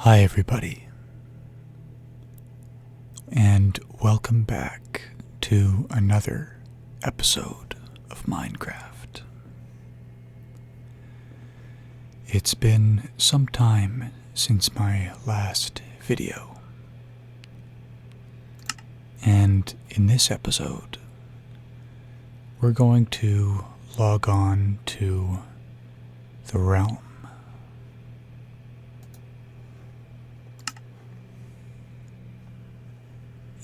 Hi everybody, and welcome back to another episode of Minecraft. It's been some time since my last video, and in this episode, we're going to log on to the realm.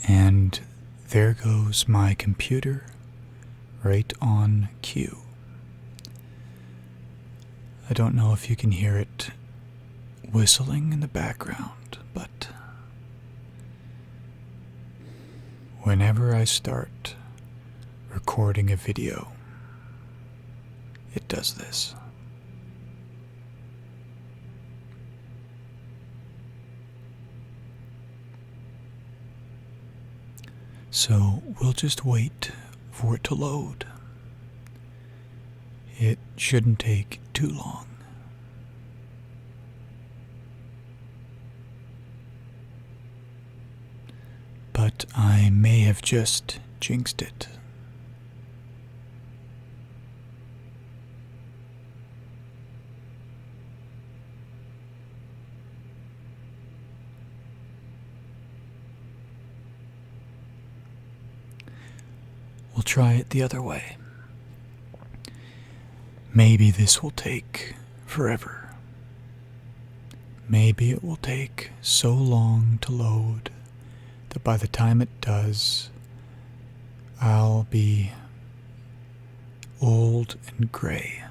And there goes my computer right on cue. I don't know if you can hear it whistling in the background, but whenever I start recording a video, it does this. So we'll just wait for it to load. It shouldn't take too long. But I may have just jinxed it. We'll try it the other way. Maybe this will take forever. Maybe it will take so long to load that by the time it does, I'll be old and gray.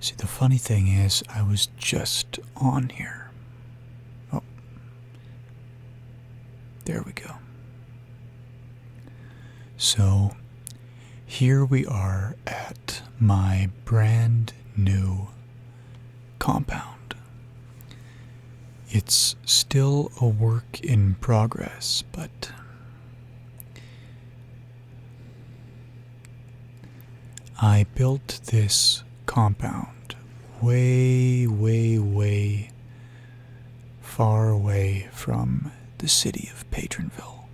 See, the funny thing is, I was just on here. Oh, there we go. So, here we are at my brand new compound. It's still a work in progress, but I built this compound way far away from the city of Patronville.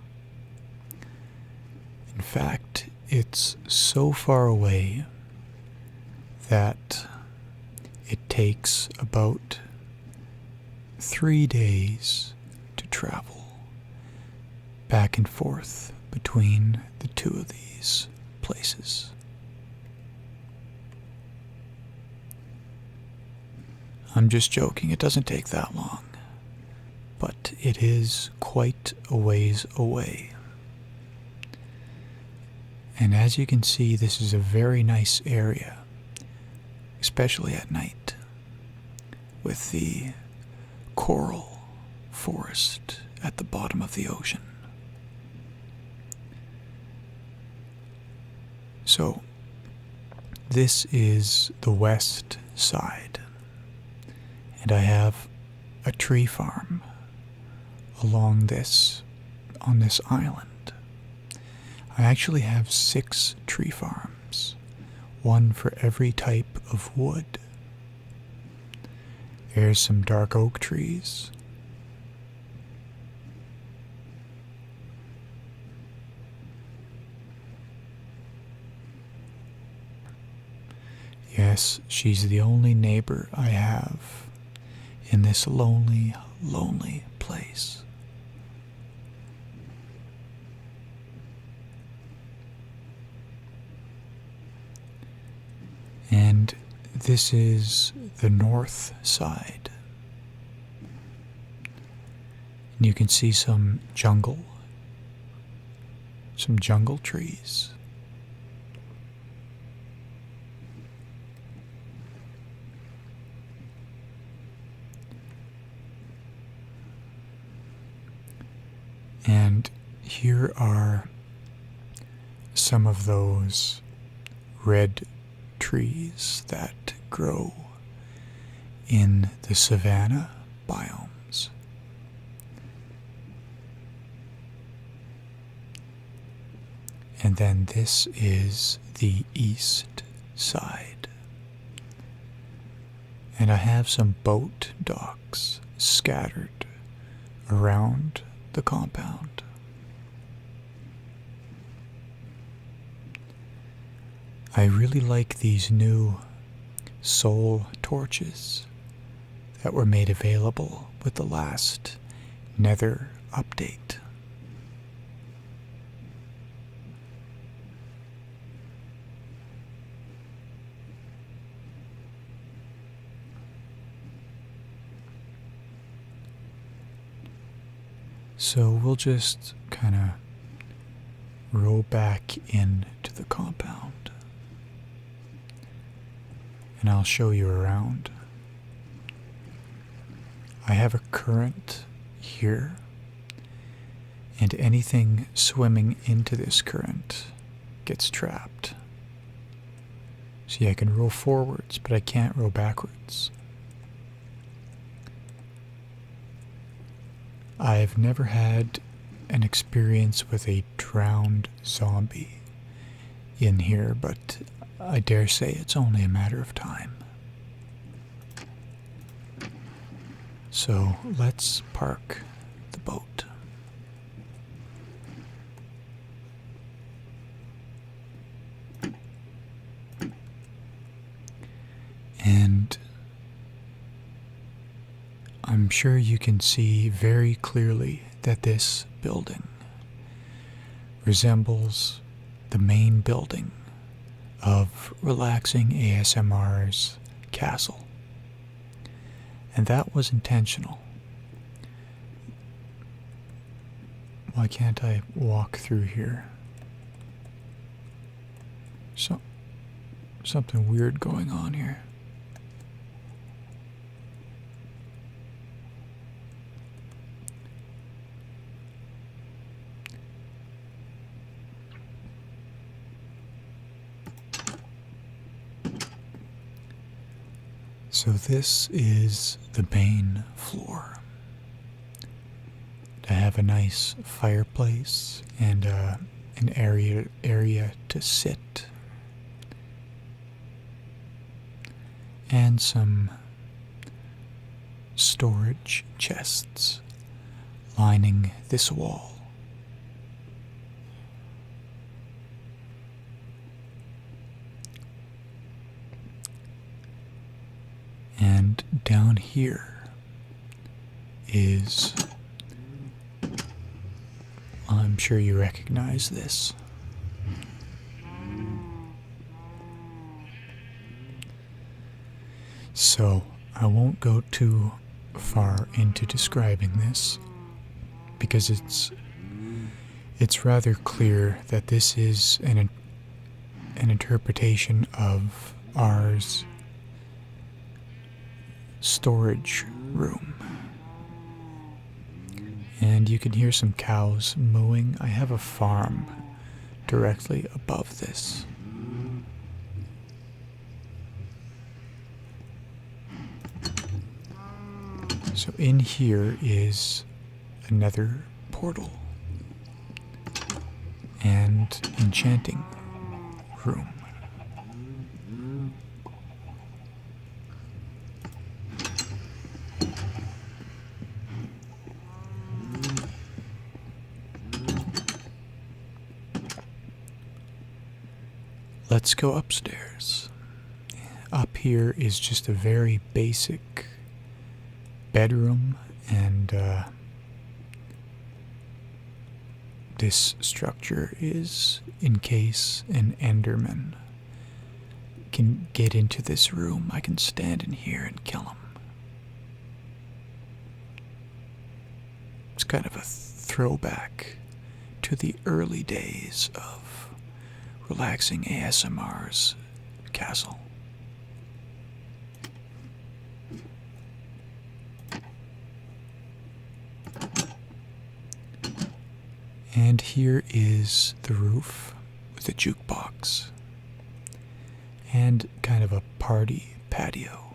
In fact, it's so far away that it takes about 3 days to travel back and forth between the two of these places. I'm just joking, it doesn't take that long, but it is quite a ways away. And as you can see, this is a very nice area, especially at night, with the coral forest at the bottom of the ocean. So, this is the west side. And I have a tree farm along on this island. I actually have 6 tree farms, one for every type of wood. There's some dark oak trees. Yes, she's the only neighbor I have in this lonely place. And this is the north side. And you can see some jungle trees. And here are some of those red trees that grow in the savanna biomes. And then this is the east side. And I have some boat docks scattered around the compound. I really like these new soul torches that were made available with the last Nether update. So we'll just kind of row back into the compound, and I'll show you around. I have a current here, and anything swimming into this current gets trapped. See, I can row forwards, but I can't row backwards. I've never had an experience with a drowned zombie in here, but I dare say it's only a matter of time. So let's park the boat. And I'm sure you can see very clearly that this building resembles the main building of Relaxing ASMR's castle. And that was intentional. Why can't I walk through here? Something weird going on here. So this is the main floor. To have a nice fireplace and an area to sit, and some storage chests lining this wall. And down here is, I'm sure you recognize this. So I won't go too far into describing this, because it's rather clear that this is an interpretation of ours storage room. And you can hear some cows mooing. I have a farm directly above this. So in here is another portal and enchanting room. Let's go upstairs. Up here is just a very basic bedroom, and this structure is in case an Enderman can get into this room. I can stand in here and kill him. It's kind of a throwback to the early days of Relaxing ASMR's castle. And here is the roof with a jukebox and kind of a party patio.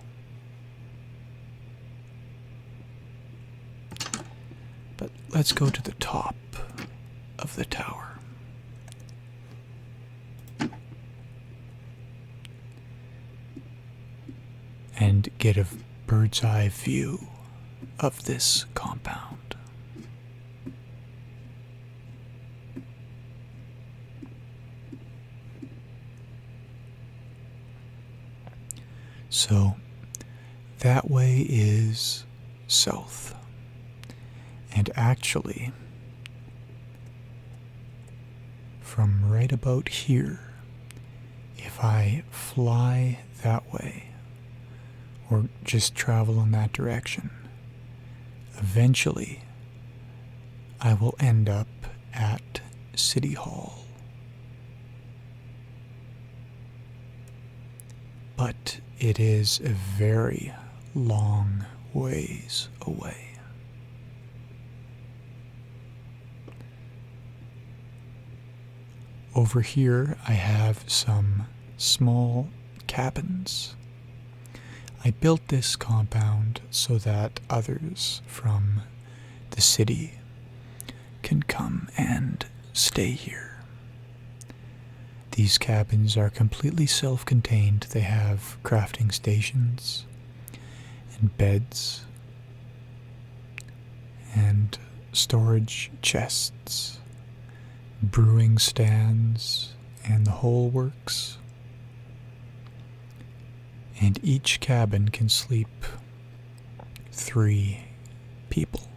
But let's go to the top of the tower. and get a bird's eye view of this compound. So that way is south. And actually, from right about here, if I fly that way, or just travel in that direction, eventually I will end up at City Hall. But it is a very long ways away. Over here I have some small cabins. I built this compound so that others from the city can come and stay here. These cabins are completely self-contained. They have crafting stations and beds and storage chests, brewing stands, and the whole works. And each cabin can sleep 3 people.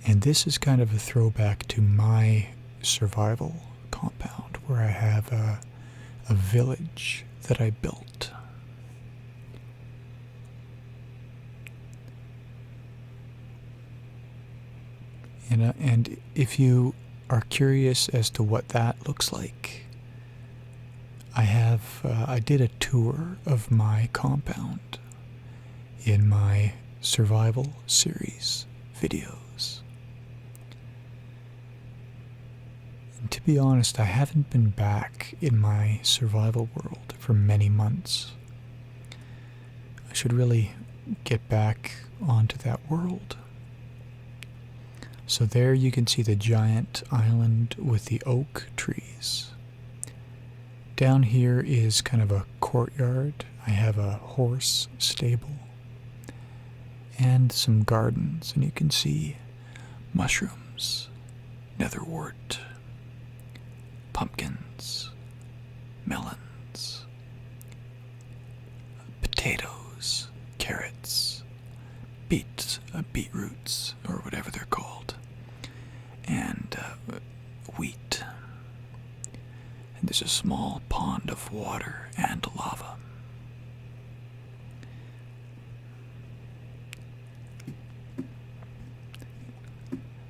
And this is kind of a throwback to my survival compound, where I have a village that I built. And if you are curious as to what that looks like, I did a tour of my compound in my survival series videos. And to be honest, I haven't been back in my survival world for many months. I should really get back onto that world. So there you can see the giant island with the oak trees. Down here is kind of a courtyard. I have a horse stable and some gardens, and you can see mushrooms, netherwort, pumpkins, melons, potatoes, carrots, beetroots, or whatever they're called, and wheat. And there's a small pond of water and lava.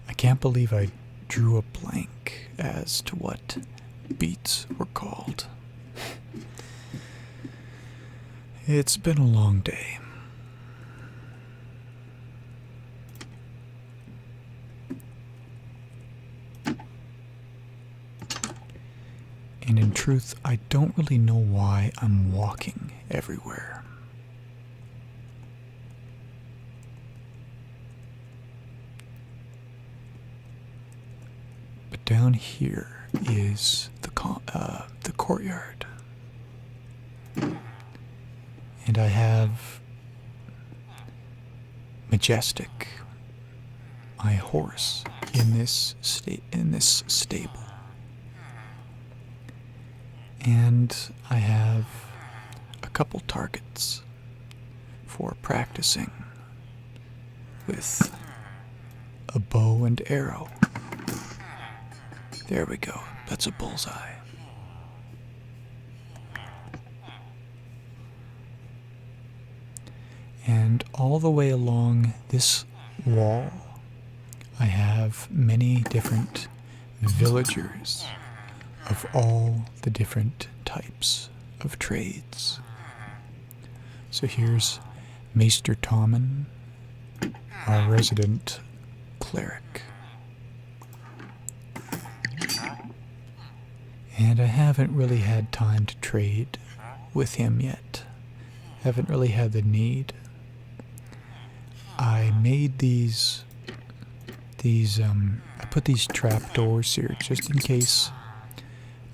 I can't believe I drew a blank as to what beets were called. It's been a long day. And in truth, I don't really know why I'm walking everywhere. But down here is the courtyard. And I have Majestic, my horse, in this stable. And I have a couple targets for practicing with a bow and arrow. There we go. That's a bullseye. And all the way along this wall, I have many different villagers of all the different types of trades. So here's Maester Tommen, our resident cleric. And I haven't really had time to trade with him yet. Haven't really had the need. I made these I put these trapdoors here just in case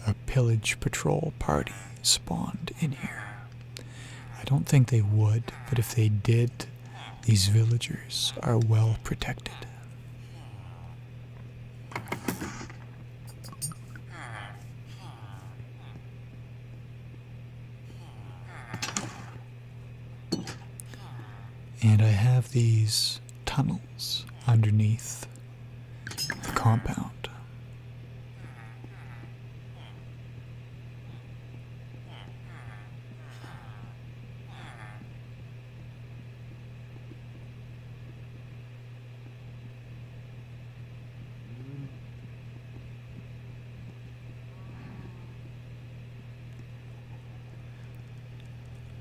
a pillage patrol party spawned in here. don't think they would, but if they did, these villagers are well protected. And I have these tunnels underneath the compound.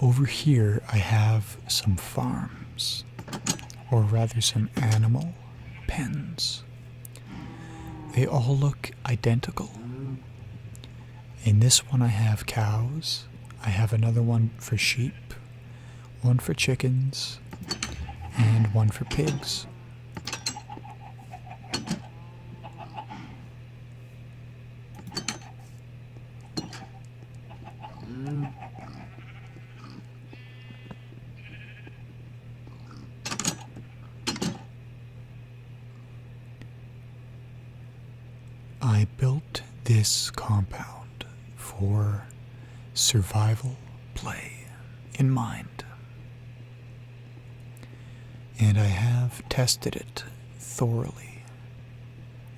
Over here I have some farms, or rather some animal pens. They all look identical. In this one I have cows, I have another one for sheep, one for chickens, and one for pigs. I built this compound for survival play in mind, and I have tested it thoroughly,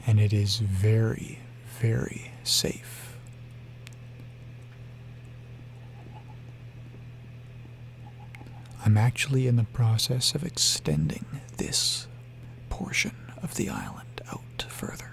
and it is very, very safe. I'm actually in the process of extending this portion of the island out further.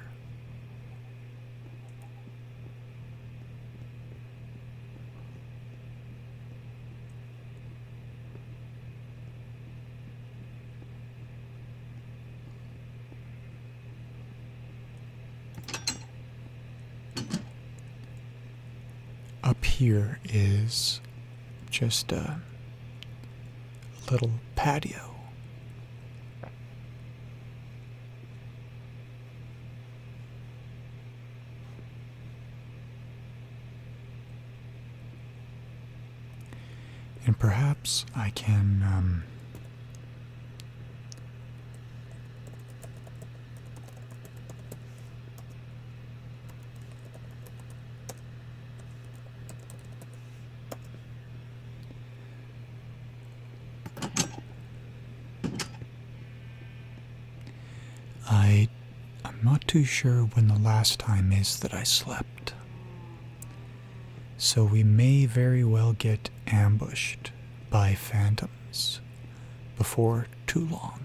Up here is just a little patio. And perhaps I can I'm not too sure when the last time is that I slept, so we may very well get ambushed by phantoms before too long.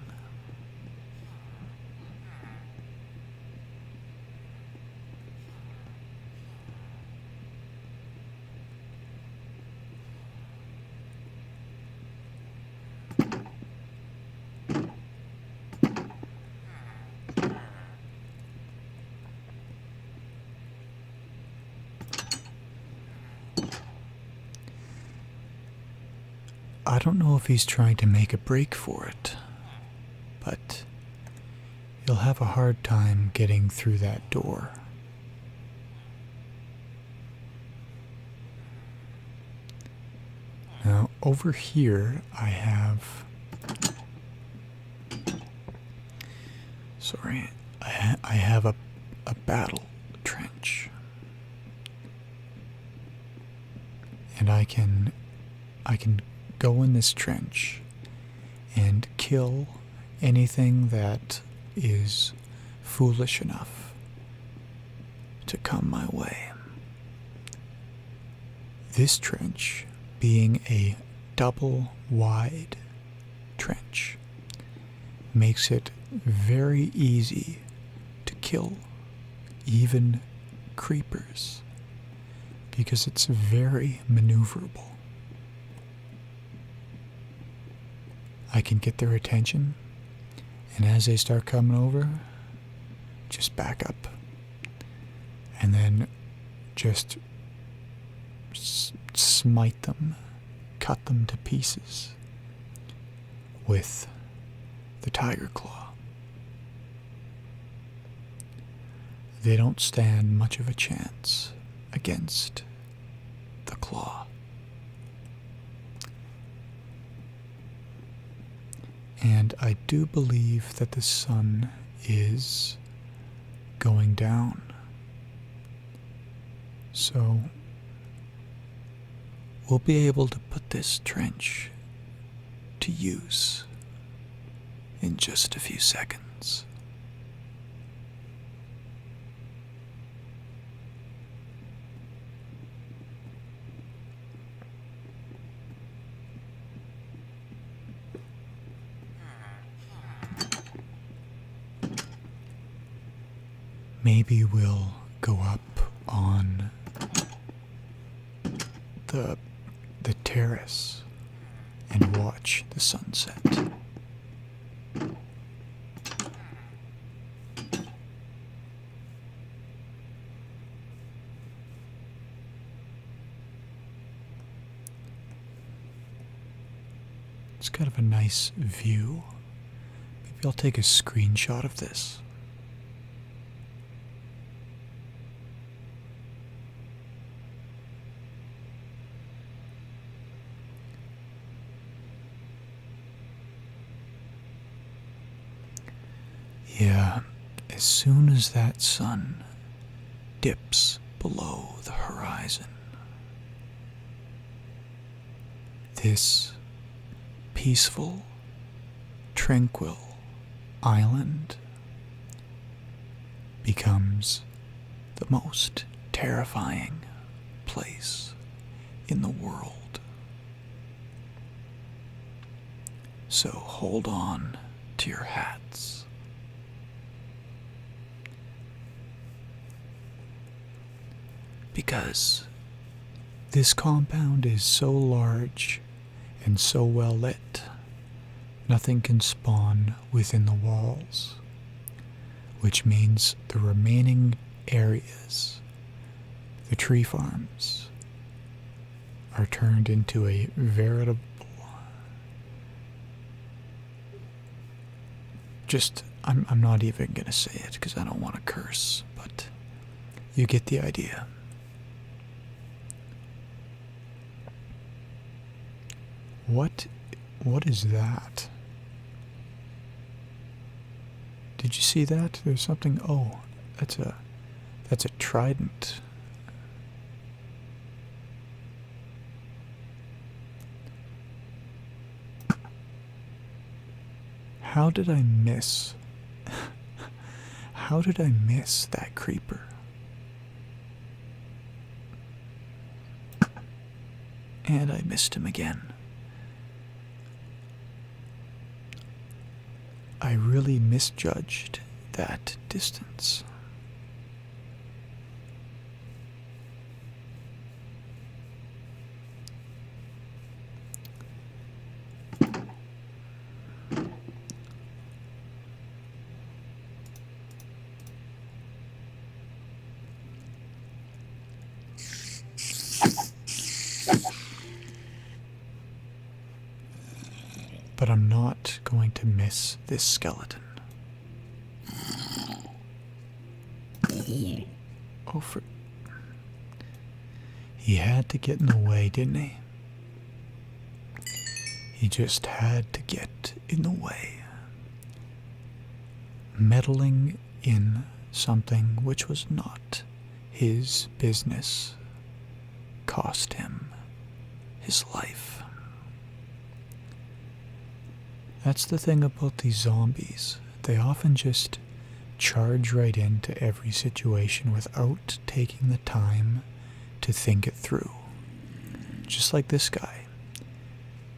I don't know if he's trying to make a break for it, but he'll have a hard time getting through that door. Now, over here I have... Sorry, I have a battle trench. And I can go in this trench and kill anything that is foolish enough to come my way. This trench, being a double wide trench, makes it very easy to kill even creepers because it's very maneuverable. I can get their attention, and as they start coming over, just back up, and then just smite them, cut them to pieces with the tiger claw. They don't stand much of a chance against the claw. And I do believe that the sun is going down. So we'll be able to put this trench to use in just a few seconds. Maybe we'll go up on the terrace and watch the sunset. It's kind of a nice view. Maybe I'll take a screenshot of this. Yeah, as soon as that sun dips below the horizon, this peaceful, tranquil island becomes the most terrifying place in the world. So hold on to your hats. Because this compound is so large and so well lit, nothing can spawn within the walls, which means the remaining areas, the tree farms, are turned into a veritable, I'm not even going to say it because I don't want to curse, but you get the idea. What is that? Did you see that? There's something. Oh, that's a trident. How did I miss? How did I miss that creeper? And I missed him again. I really misjudged that distance. But I'm not going to miss this skeleton. Oh, he had to get in the way, didn't he? He just had to get in the way. Meddling in something which was not his business cost him his life. That's the thing about these zombies. They often just charge right into every situation without taking the time to think it through. Just like this guy.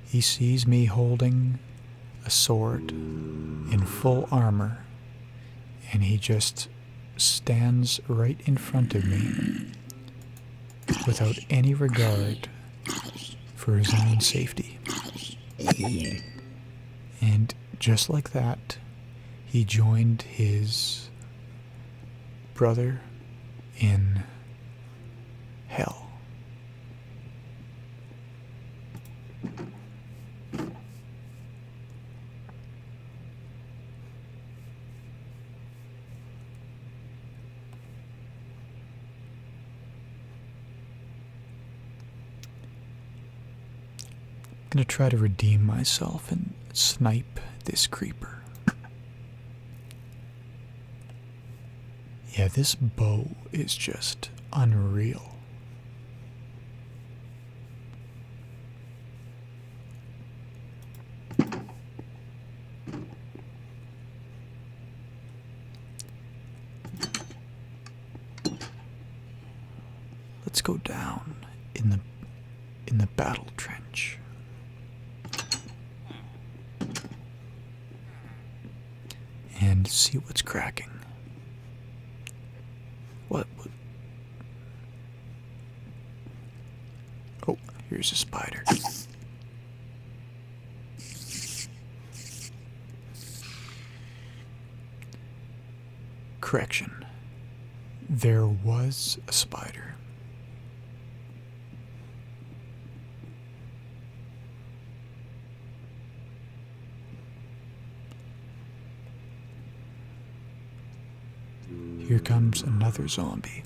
He sees me holding a sword in full armor, and he just stands right in front of me without any regard for his own safety. And just like that, he joined his brother in hell. I'm going to try to redeem myself and snipe this creeper. Yeah, this bow is just unreal. Let's go down in the battle trench. And see what's cracking. What? Oh, here's a spider. Correction. There was a spider. Here comes another zombie.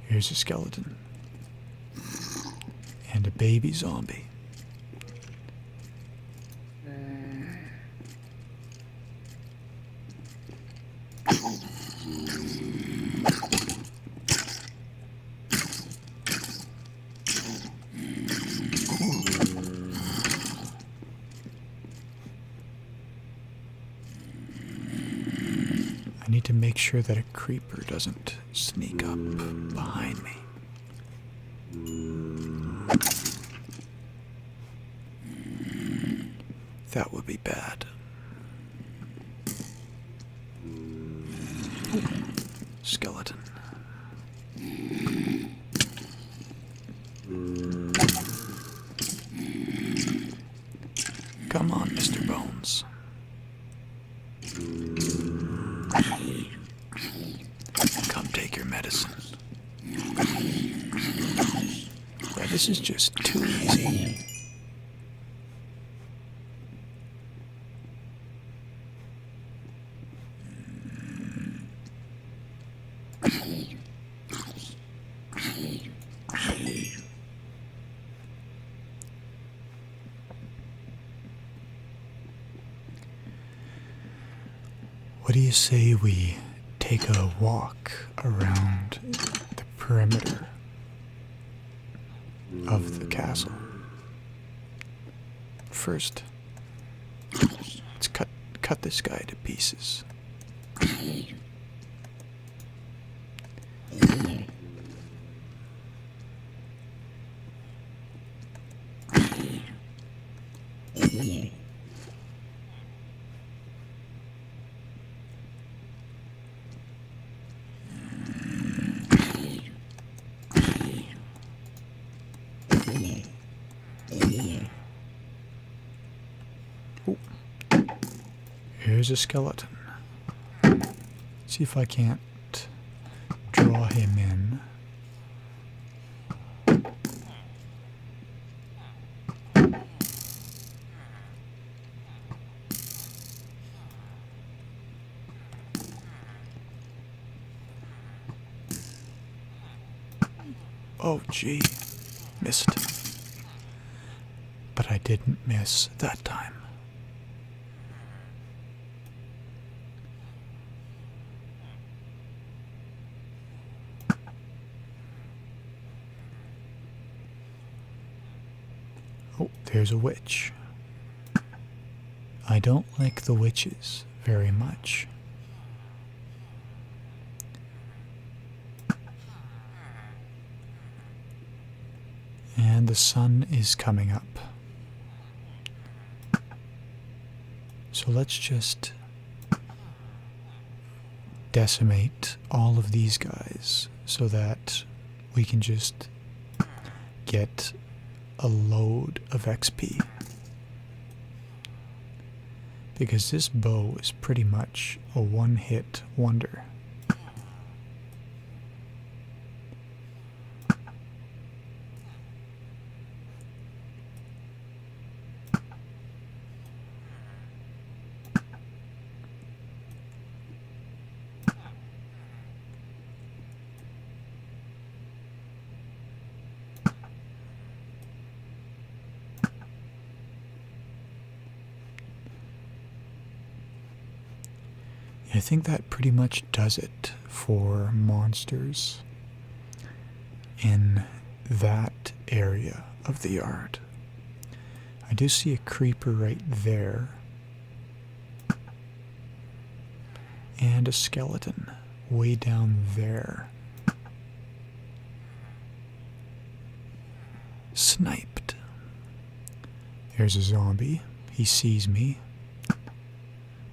Here's a skeleton. And a baby zombie. I need to make sure that a creeper doesn't sneak up behind me. That would be bad. Skeleton. Come on, Mr. Bones. Come take your medicine. Yeah, this is just too easy. What do you say we take a walk around the perimeter of the castle? First, let's cut this guy to pieces. Ooh. Here's a skeleton. See if I can't draw him in. Oh gee, missed. But I didn't miss that time. Oh, there's a witch. I don't like the witches very much. And the sun is coming up. So let's just decimate all of these guys so that we can just get a load of XP. Because this bow is pretty much a one-hit wonder. I think that pretty much does it for monsters in that area of the yard. I do see a creeper right there, and a skeleton way down there. Sniped. There's a zombie. He sees me,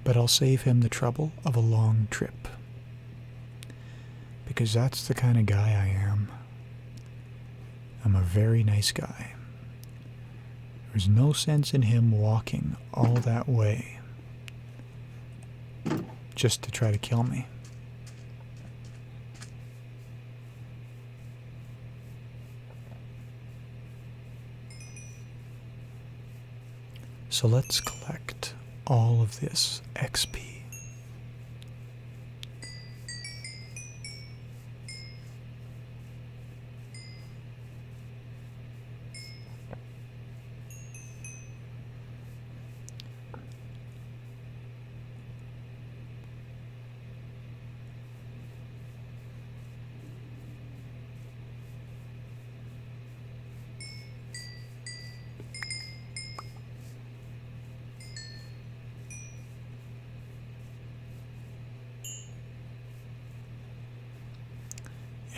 but I'll save him the trouble of a long trip, because that's the kind of guy I am. I'm a very nice guy. There's no sense in him walking all that way just to try to kill me. So let's collect all of this XP.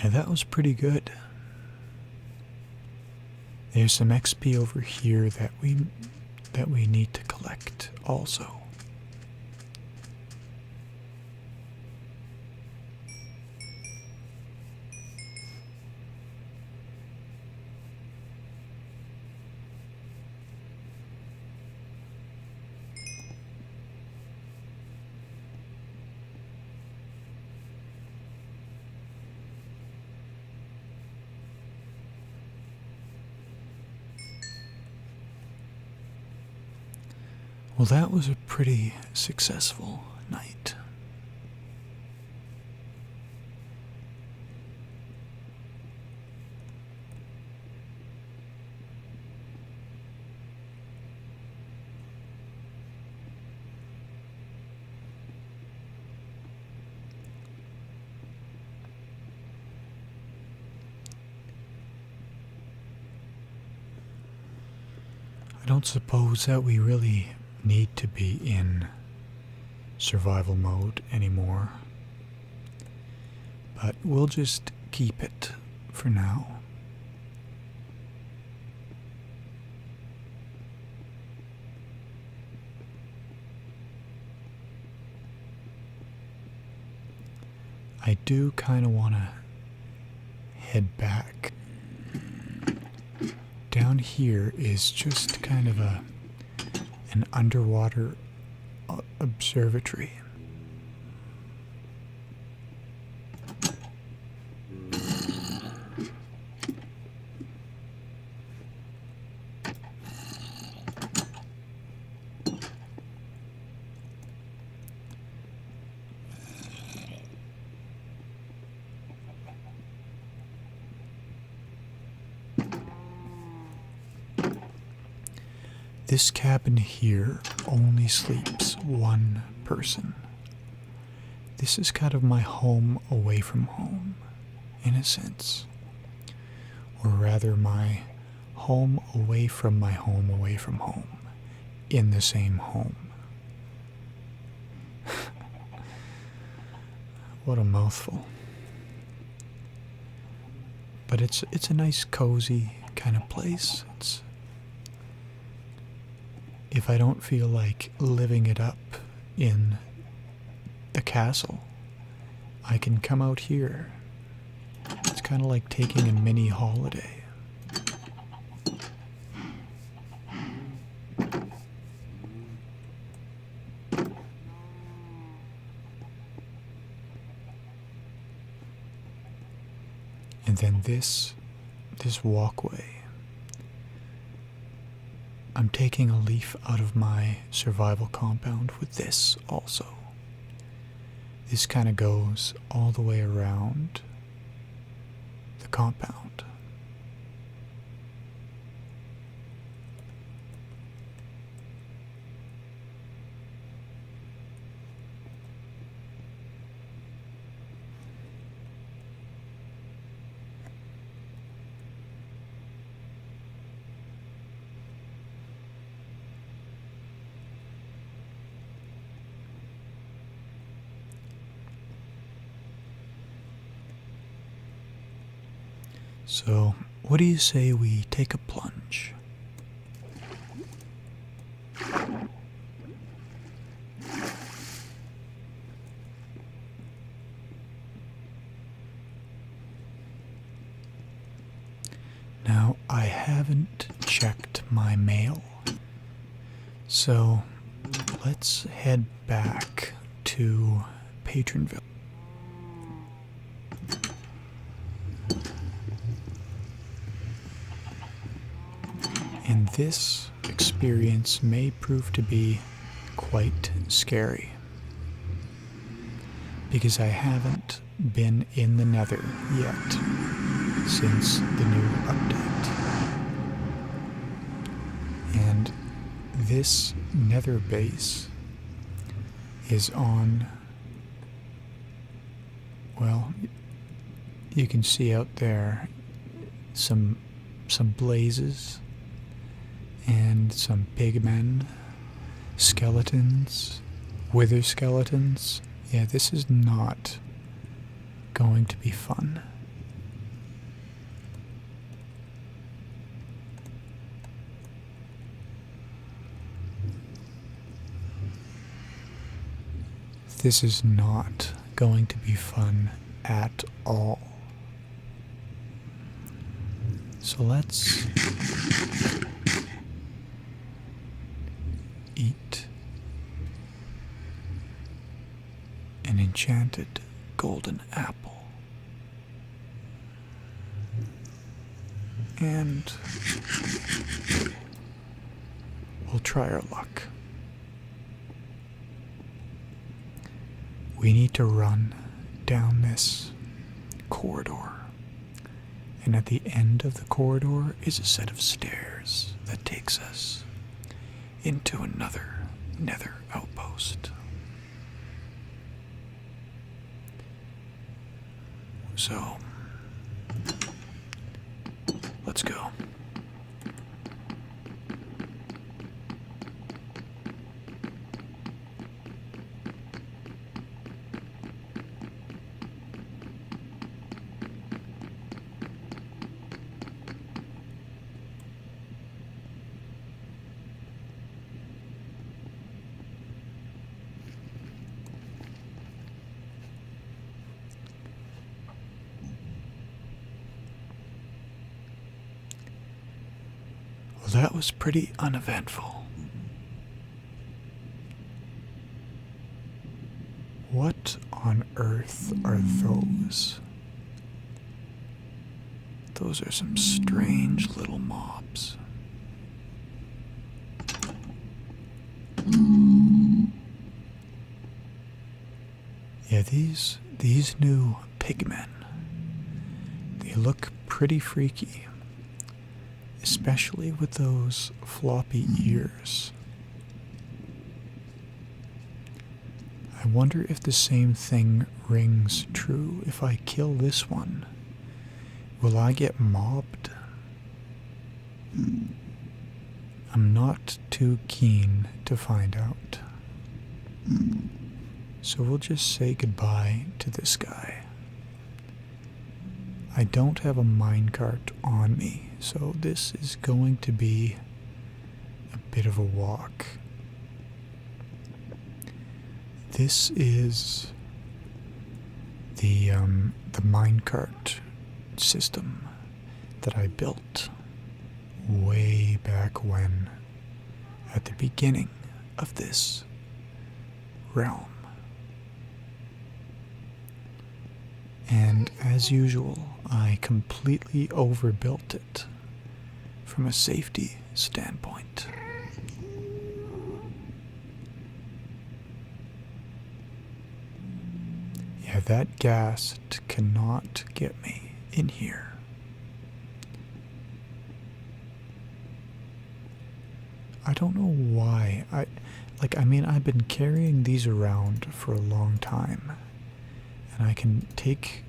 Yeah, that was pretty good. There's some XP over here that we need to collect also. Well, that was a pretty successful night. I don't suppose that we really need to be in survival mode anymore, but we'll just keep it for now. I do kind of want to head back. Down here is just kind of an underwater observatory. This cabin here only sleeps one person. This is kind of my home away from home, in a sense. Or rather, my home away from my home away from home, in the same home. What a mouthful. But it's a nice, cozy kind of place. If I don't feel like living it up in the castle, I can come out here. It's kind of like taking a mini holiday. And then this walkway. I'm taking a leaf out of my survival compound with this also. This kind of goes all the way around the compound. So, what do you say we take a plunge? Now, I haven't checked my mail, so let's head back to Patronville. And this experience may prove to be quite scary, because I haven't been in the Nether yet since the new update. And this Nether base is on, well, you can see out there some blazes and some pigmen, skeletons, wither skeletons. Yeah, this is not going to be fun. This is not going to be fun at all. So let's eat an enchanted golden apple. And we'll try our luck. We need to run down this corridor. And at the end of the corridor is a set of stairs that takes us into another Nether outpost. So, let's go. Well, that was pretty uneventful. What on earth are those? Those are some strange little mobs. Yeah, these new pigmen, they look pretty freaky. Especially with those floppy ears. I wonder if the same thing rings true if I kill this one. Will I get mobbed? I'm not too keen to find out. So we'll just say goodbye to this guy. I don't have a minecart on me, so this is going to be a bit of a walk. This is the minecart system that I built way back when, at the beginning of this realm. And as usual, I completely overbuilt it from a safety standpoint. Yeah, that ghast cannot get me in here. I don't know why. I've been carrying these around for a long time. And I can take,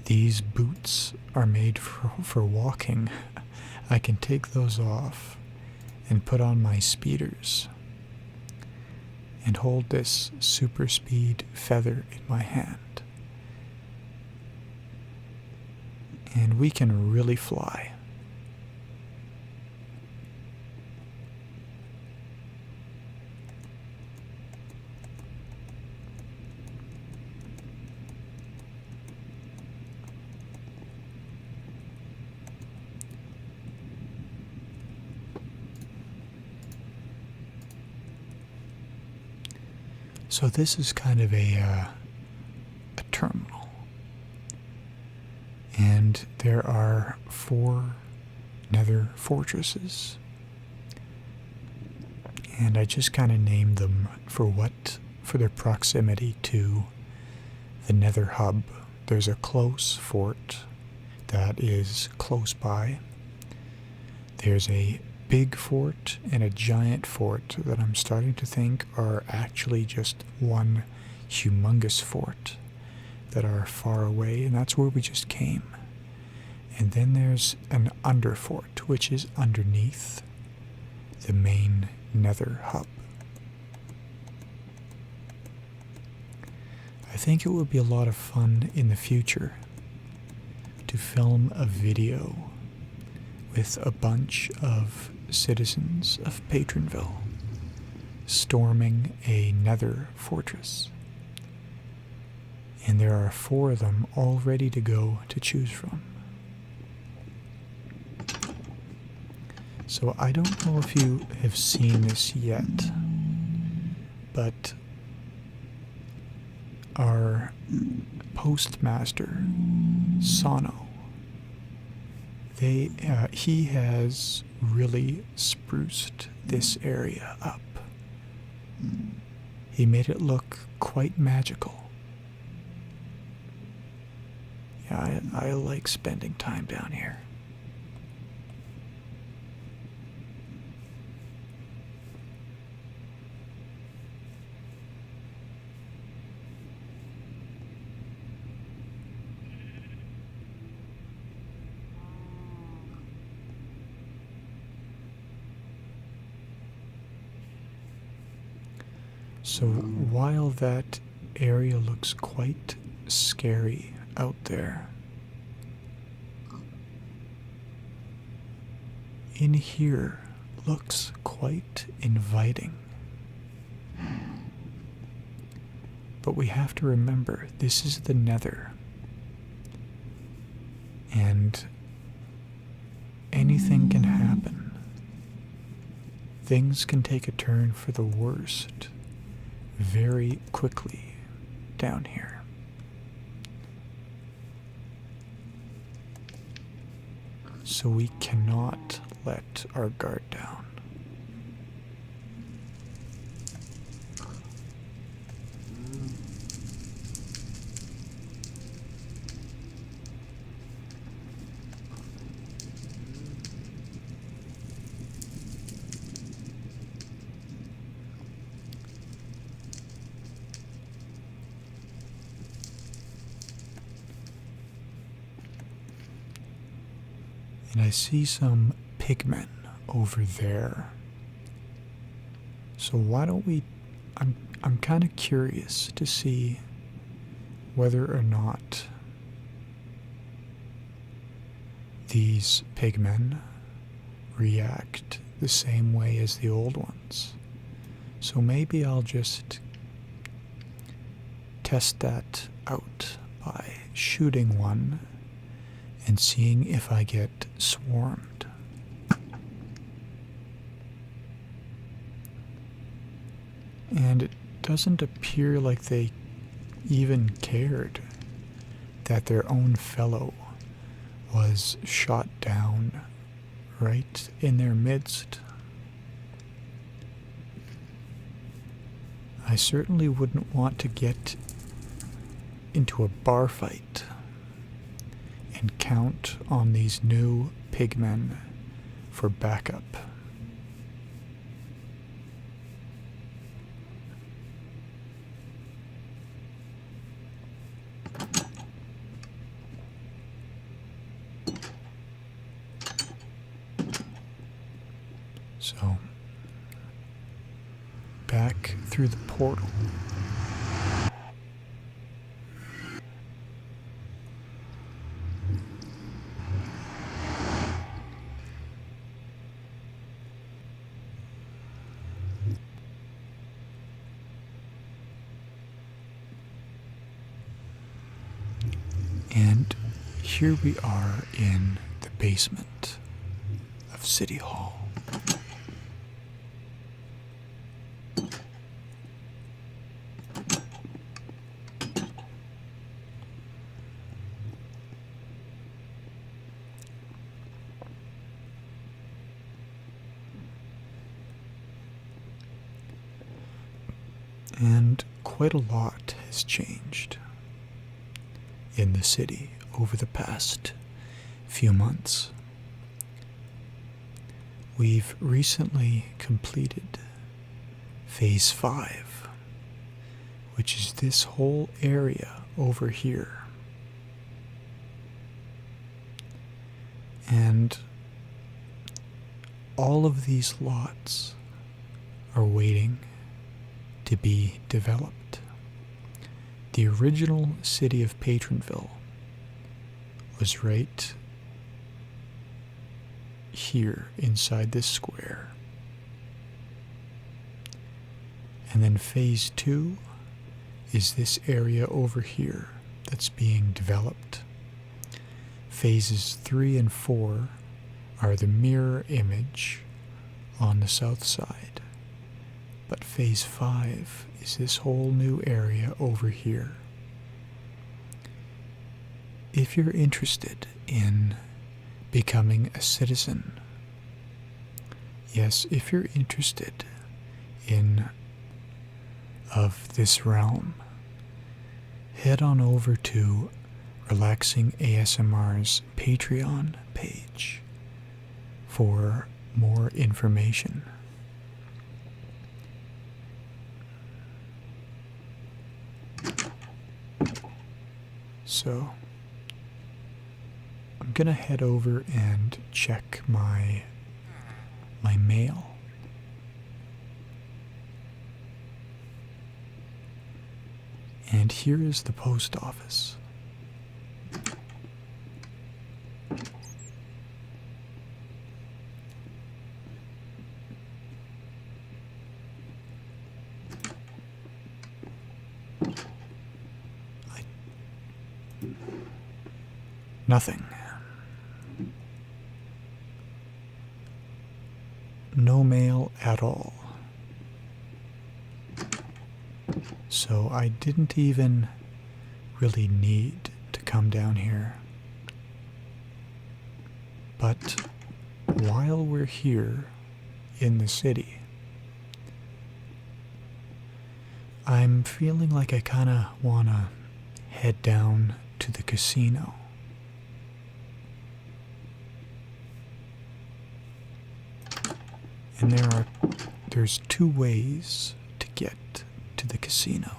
these boots are made for walking. I can take those off and put on my speeders and hold this super speed feather in my hand. And we can really fly. So this is kind of a terminal, and there are 4 nether fortresses, and I just kind of named them for their proximity to the nether hub. There's a close fort that is close by. There's a big fort and a giant fort that I'm starting to think are actually just one humongous fort that are far away, and that's where we just came. And then there's an under fort, which is underneath the main nether hub. I think it would be a lot of fun in the future to film a video with a bunch of citizens of Patronville storming a nether fortress. And there are 4 of them all ready to go to choose from. So I don't know if you have seen this yet, but our postmaster, Sano, he has really spruced this area up. He made it look quite magical. Yeah, I like spending time down here. So while that area looks quite scary out there, in here looks quite inviting. But we have to remember, this is the Nether, and anything can happen. Things can take a turn for the worst very quickly down here. So we cannot let our guard down. And I see some pigmen over there. So why don't we, I'm kind of curious to see whether or not these pigmen react the same way as the old ones. So maybe I'll just test that out by shooting one and seeing if I get swarmed. And it doesn't appear like they even cared that their own fellow was shot down right in their midst. I certainly wouldn't want to get into a bar fight and count on these new pigmen for backup. So, back through the portal. Here we are in the basement of City Hall. And quite a lot has changed in the city over the past few months. We've recently completed Phase 5, which is this whole area over here. And all of these lots are waiting to be developed. The original city of Patronville was right here inside this square. And then Phase 2 is this area over here that's being developed. Phases 3 and 4 are the mirror image on the south side. But Phase 5 is this whole new area over here. If you're interested in becoming a citizen, yes, if you're interested in of this realm, head on over to RelaxingASMR's Patreon page for more information. So, I'm gonna head over and check my mail. And here is the post office. Nothing. No mail at all. So I didn't even really need to come down here. But while we're here in the city, I'm feeling like I kind of want to head down to the casino. And there's two ways to get to the casino.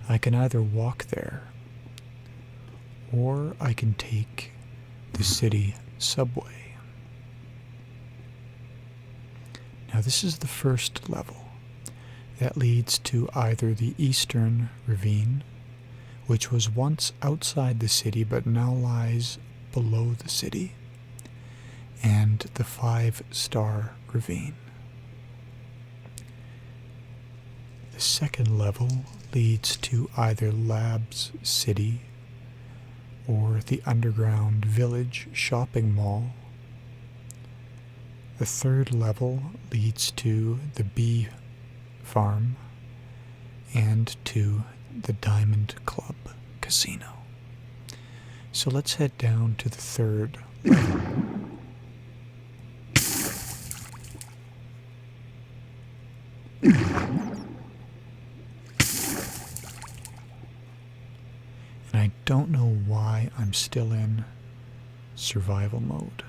I can either walk there, or I can take the city subway. Now this is the first level that leads to either the Eastern Ravine, which was once outside the city but now lies below the city, and the 5-star ravine. The second level leads to either Labs City or the underground village shopping mall. The third level leads to the bee farm and to the Diamond Club casino. So let's head down to the third level. And I don't know why I'm still in survival mode.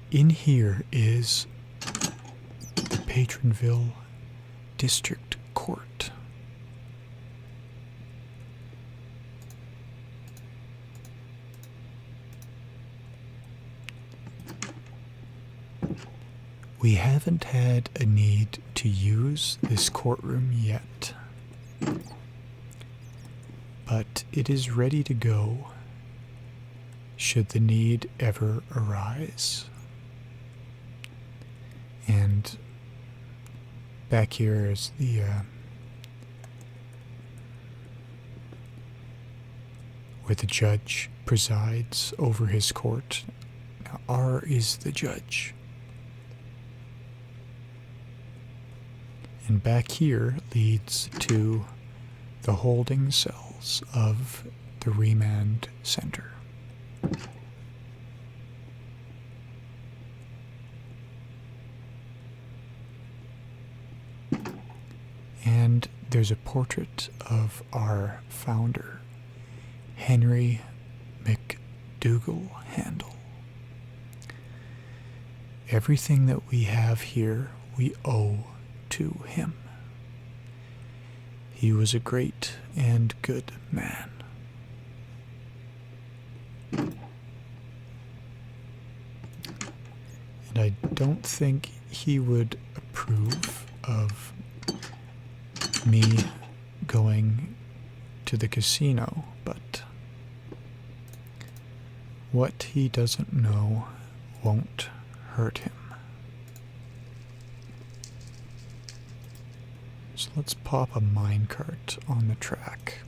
In here is the Patronville District Court. We haven't had a need to use this courtroom yet, but it is ready to go should the need ever arise. And back here is the where the judge presides over his court. Now, R is the judge. And back here leads to the holding cells of the remand center. And there's a portrait of our founder, Henry McDougal Handle. Everything that we have here, we owe to him. He was a great and good man. And I don't think he would approve of me going to the casino, but what he doesn't know won't hurt him. So let's pop a minecart on the track.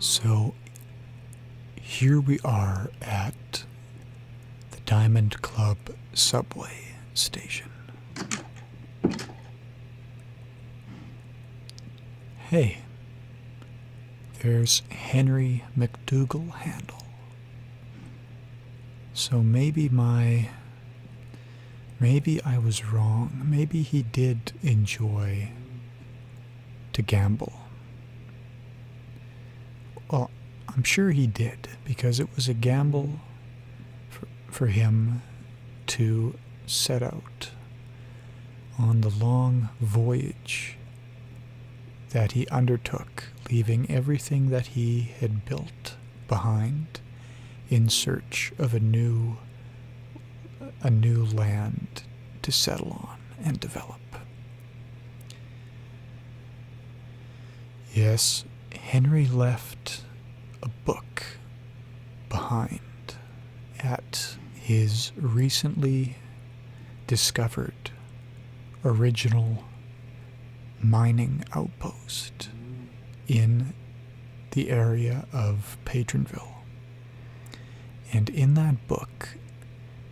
So here we are at the Diamond Club subway station. Hey, there's Henry McDougal Handle. So maybe I was wrong. Maybe he did enjoy to gamble. Well, I'm sure he did, because it was a gamble for him to set out on the long voyage that he undertook, leaving everything that he had built behind in search of a new land to settle on and develop. Yes, Henry left a book behind at his recently discovered original mining outpost in the area of Patronville. And in that book,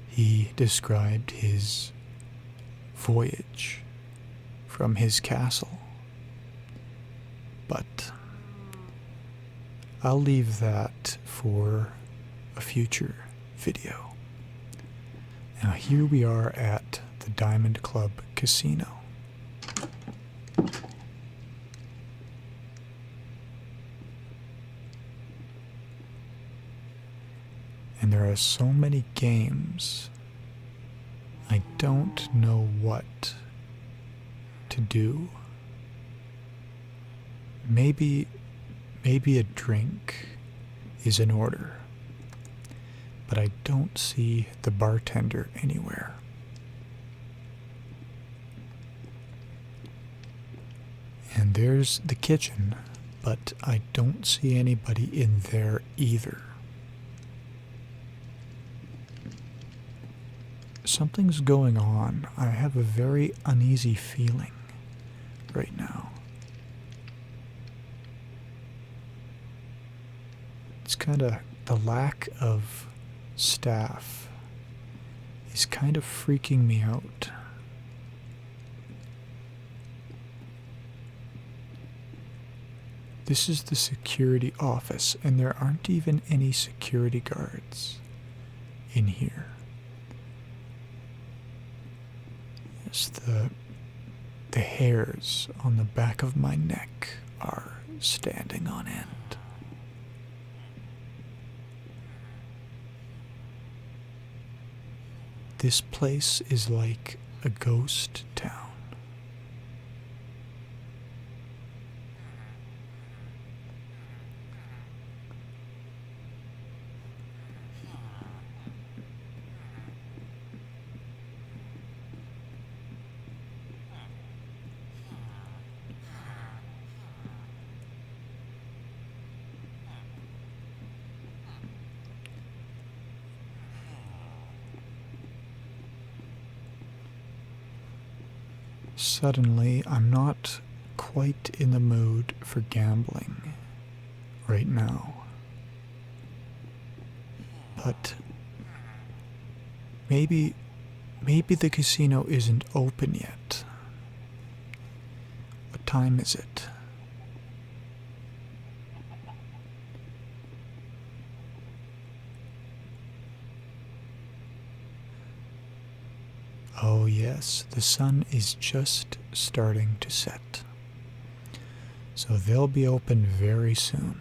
he described his voyage from his castle. But I'll leave that for a future video. Now here we are at the Diamond Club Casino. And there are so many games, I don't know what to do. Maybe a drink is in order, but I don't see the bartender anywhere. And there's the kitchen, but I don't see anybody in there either. Something's going on. I have a very uneasy feeling right now. It's kind of, the lack of staff is kind of freaking me out. This is the security office, and there aren't even any security guards in here. Yes, the hairs on the back of my neck are standing on end. This place is like a ghost town. Suddenly, I'm not quite in the mood for gambling right now. But maybe the casino isn't open yet. What time is it? Oh yes, the sun is just starting to set. So they'll be open very soon.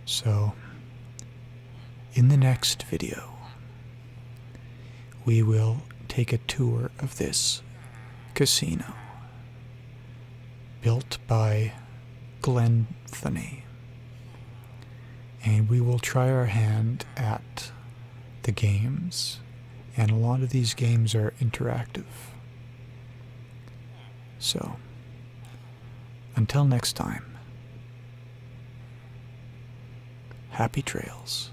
So, in the next video, we will take a tour of this casino built by Glenthony, and we will try our hand at the games, and a lot of these games are interactive. So, until next time, happy trails.